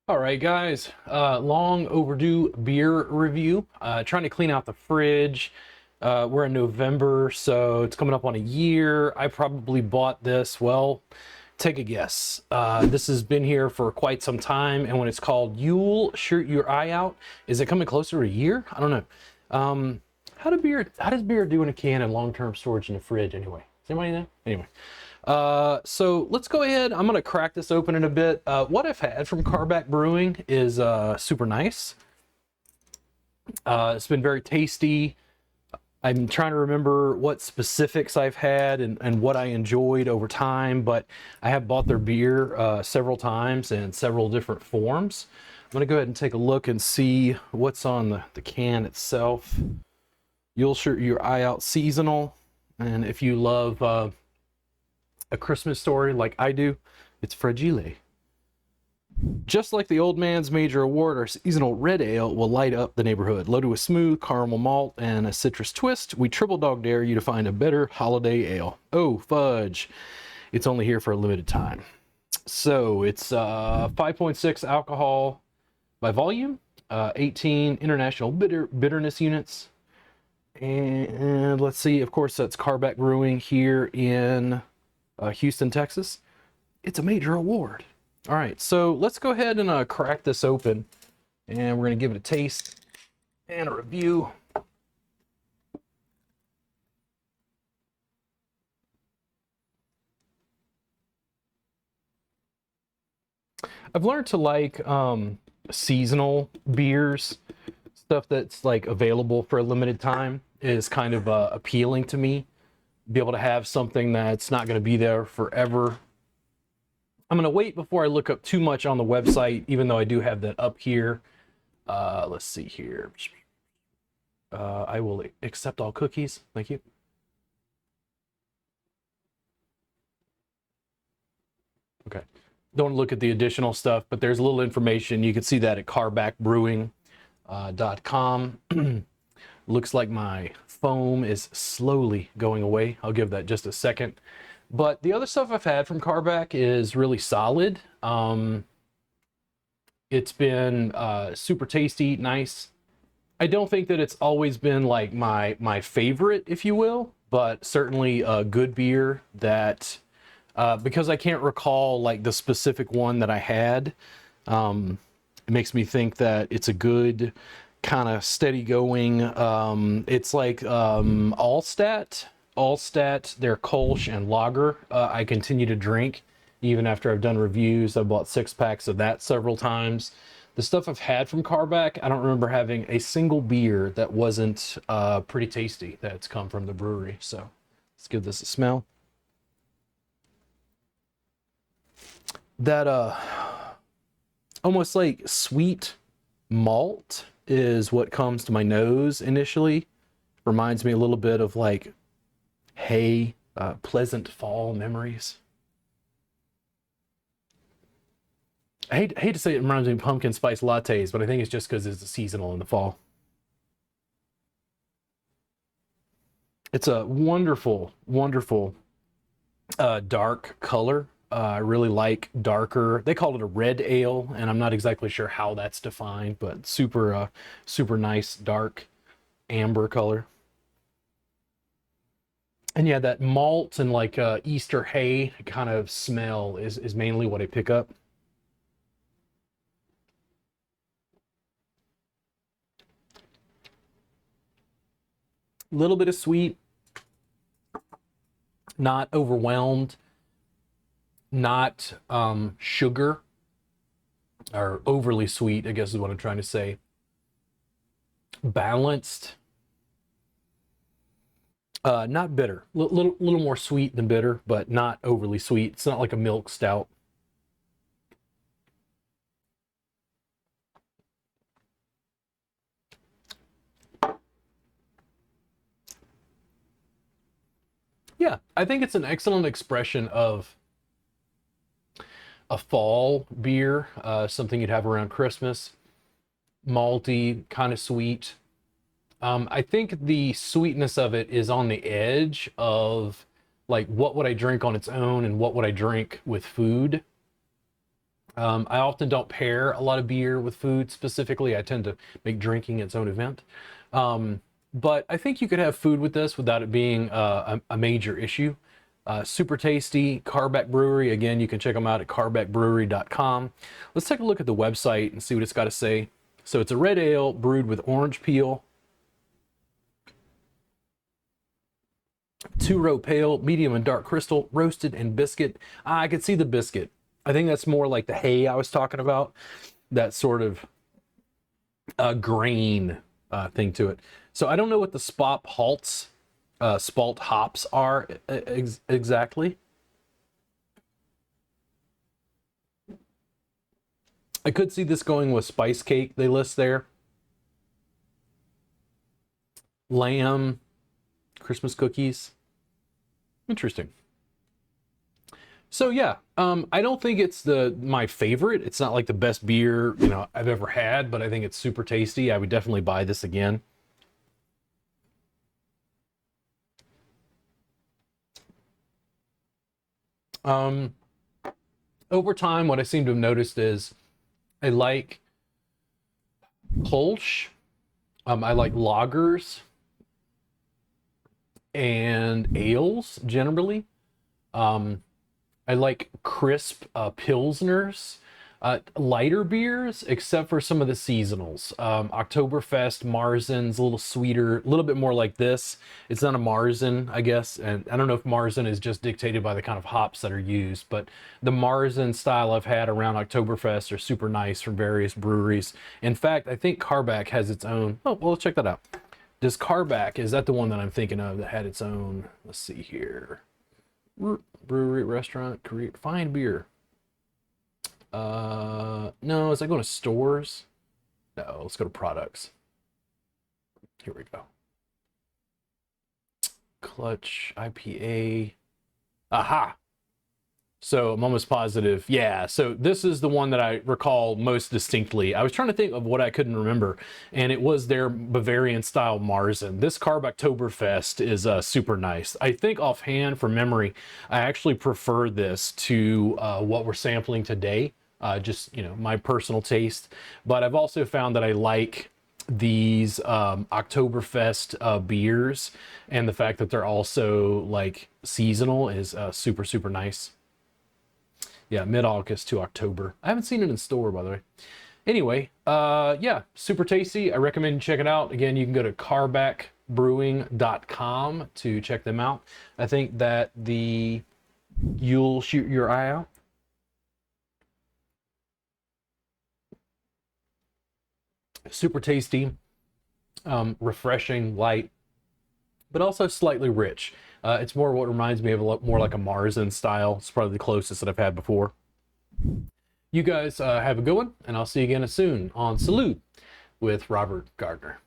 All right, guys, long overdue beer review. Trying to clean out the fridge. We're in November, so it's coming up on a year. I probably bought this, well, take a guess. This has been here for quite some time, and when it's called Yule, shoot your eye out. Is it coming closer to a year? I don't know. How does beer do in a can in long-term storage in the fridge anyway? Does anybody know? Anyway. So let's go ahead. I'm going to crack this open in a bit. What I've had from Karbach Brewing is super nice. It's been very tasty. I'm trying to remember what specifics I've had and what I enjoyed over time, but I have bought their beer several times in several different forms. I'm going to go ahead and take a look and see what's on the can itself. You'll shoot your eye out seasonal. And if you love a Christmas story like I do, it's fragile. Just like the old man's major award, our seasonal red ale will light up the neighborhood. Loaded with smooth caramel malt and a citrus twist, we triple dog dare you to find a better holiday ale. Oh, fudge. It's only here for a limited time. So it's 5.6 alcohol by volume, 18 international bitterness units. And let's see, of course, that's Karbach Brewing here in Houston, Texas. It's a major award. All right, so let's go ahead and crack this open, and we're gonna give it a taste and a review. I've learned to like seasonal beers. Stuff that's like available for a limited time is kind of appealing to me. Be able to have something that's not going to be there forever. I'm going to wait before I look up too much on the website, even though I do have that up here. Let's see here. I will accept all cookies. Thank you. Okay. Don't look at the additional stuff, but there's a little information. You can see that at karbachbrewing.com. Looks like my foam is slowly going away. I'll give that just a second. But the other stuff I've had from Karbach is really solid. It's been super tasty, nice. I don't think that it's always been like my favorite, if you will, but certainly a good beer that, because I can't recall like the specific one that I had, it makes me think that it's a good kind of steady going. It's like Allstat, their Kolsch and Lager. I continue to drink even after I've done reviews. I've bought 6-packs of that several times. The stuff I've had from Karbach, I don't remember having a single beer that wasn't pretty tasty that's come from the brewery. So let's give this a smell. That almost like sweet malt is what comes to my nose initially. Reminds me a little bit of like hay, pleasant fall memories. I hate to say it reminds me of pumpkin spice lattes, but I think it's just because it's seasonal in the fall. It's a wonderful, wonderful dark color. I really like darker. They call it a red ale, and I'm not exactly sure how that's defined, but super, super nice dark amber color. And yeah, that malt and like Easter hay kind of smell is mainly what I pick up. A little bit of sweet, not overwhelmed, not sugar or overly sweet, I guess is what I'm trying to say. Balanced, not bitter. Little more sweet than bitter, but not overly sweet. It's not like a milk stout. Yeah, I think it's an excellent expression of a fall beer, something you'd have around Christmas. Malty, kind of sweet. I think the sweetness of it is on the edge of like what would I drink on its own and what would I drink with food. I often don't pair a lot of beer with food specifically. I tend to make drinking its own event. But I think you could have food with this without it being a major issue. Super tasty, Karbach Brewery. Again, you can check them out at karbachbrewery.com. Let's take a look at the website and see what it's got to say. So it's a red ale brewed with orange peel, 2-row pale, medium and dark crystal, roasted and biscuit. I could see the biscuit. I think that's more like the hay I was talking about. That sort of grain thing to it. So I don't know what the spalt hops are exactly. I could see this going with spice cake, they list there. Lamb, Christmas cookies. Interesting. So yeah, I don't think it's my favorite. It's not like the best beer, I've ever had, but I think it's super tasty. I would definitely buy this again. Over time, what I seem to have noticed is I like Kolsch. I like lagers and ales generally. I like crisp pilsners, lighter beers, except for some of the seasonals. Oktoberfest, Marzen's a little sweeter, a little bit more like this. It's not a Marzen, I guess, and I don't know if Marzen is just dictated by the kind of hops that are used, but the Marzen style I've had around Oktoberfest are super nice from various breweries. In fact, I think Karbach has its own. Oh, well, let's check that out. Does Karbach, is that the one that I'm thinking of that had its own? Let's see here. Brewery, restaurant, career, fine beer. No, is that going to stores? No, let's go to products. Here we go. Clutch IPA. Aha! So I'm almost positive. Yeah, so this is the one that I recall most distinctly. I was trying to think of what I couldn't remember, and it was their Bavarian style Marzen. This Karbachtoberfest is super nice. I think offhand, from memory, I actually prefer this to what we're sampling today. Just, my personal taste. But I've also found that I like these Oktoberfest beers, and the fact that they're also like seasonal is super, super nice. Yeah, mid-August to October. I haven't seen it in store, by the way. Anyway, yeah, super tasty. I recommend you check it out. Again, you can go to karbachbrewing.com to check them out. I think that you'll shoot your eye out. Super tasty, refreshing, light, but also slightly rich. It's more what reminds me of a lot more like a Marzen style. It's probably the closest that I've had before. You guys have a good one, and I'll see you again soon on Salud with Robert Gardner.